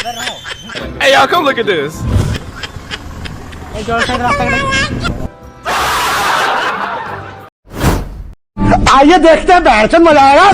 Hey y'all, come look at this. आइए देखते हैं बैठ मजा आएगा।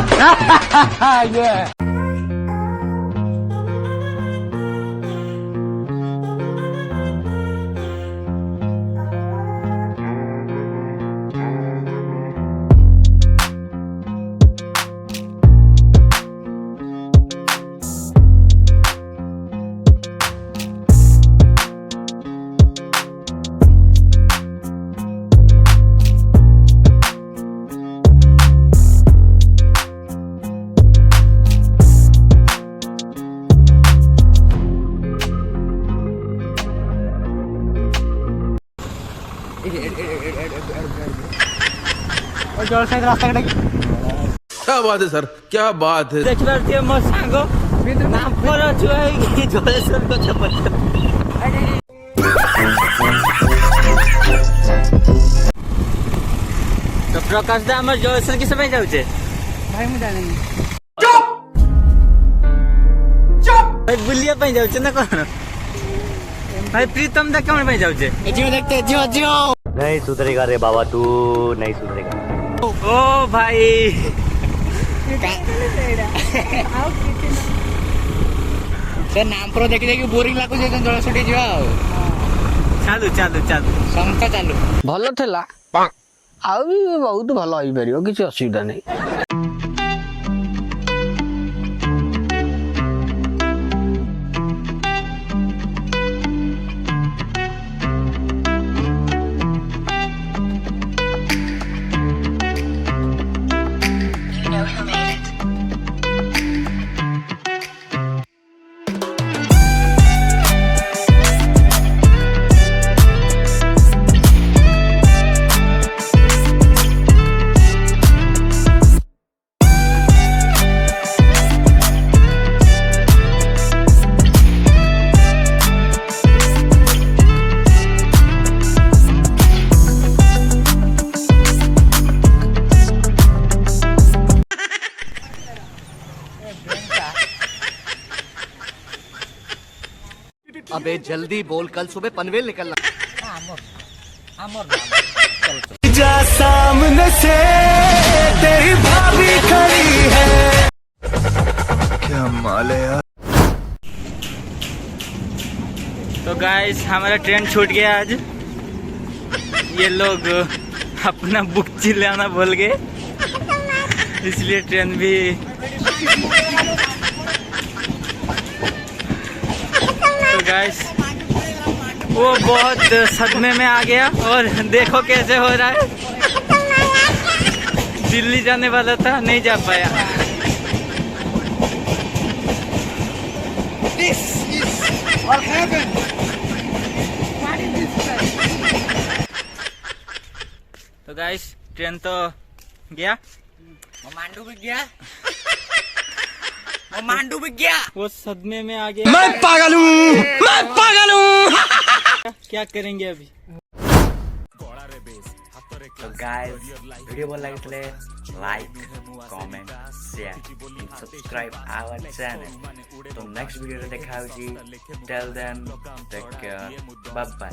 क्या बात है सर, क्या बात है। देखिए मो सांगो नाम पर छुआ कि जलेश्वर को छपत। तो प्रकाश दा हमर जलेश्वर के समय जाउ छे भाई मु जाने। चुप चुप भाई बुलिया पे जाउ छे ना कोन भाई प्रीतम दा कमर पे जाउ छे। जियो देखते जियो नहीं सुधरेगा रे बाबा, तू नहीं सुधरेगा। ओ भाई ସେ ନାମ ପ୍ର ଦେଖି ଦେଖି ବୋରିଂ ଲାଗୁଛି ଜଳସୁଟି ଯିବା ଆଉ। ଚାଲୁ ଚାଲୁ ଚାଲୁ ସଂସ୍ଥା ଚାଲୁ। ଭଲ ଥିଲା ଆଉ ବି ବହୁତ ଭଲ ହେଇପାରିବ, କିଛି ଅସୁବିଧା ନାହିଁ। अबे जल्दी बोल, कल सुबह पनवेल निकलना। जा सामने से तेरी भाभी खड़ी है। क्या माल है यार। तो गाइस हमारा ट्रेन छूट गया आज। ये लोग अपना बुक चिल्लाना भूल गए, इसलिए ट्रेन भी तो गाइस वो बहुत सदमे में आ गया और देखो कैसे हो रहा है। दिल्ली जाने वाला था, नहीं जा पाया। तो गाइस ट्रेन तो गया, मांडू भी गया, मांडू भी गया। वो सदमे में आ गया। मैं पागल हूँ, मैं पागल हूँ। क्या करेंगे अभी। तो गाइस वीडियो भल लगे like comment share subscribe our channel. तो नेक्स्ट वीडियो रे देखा होची। Till then take care, bye bye.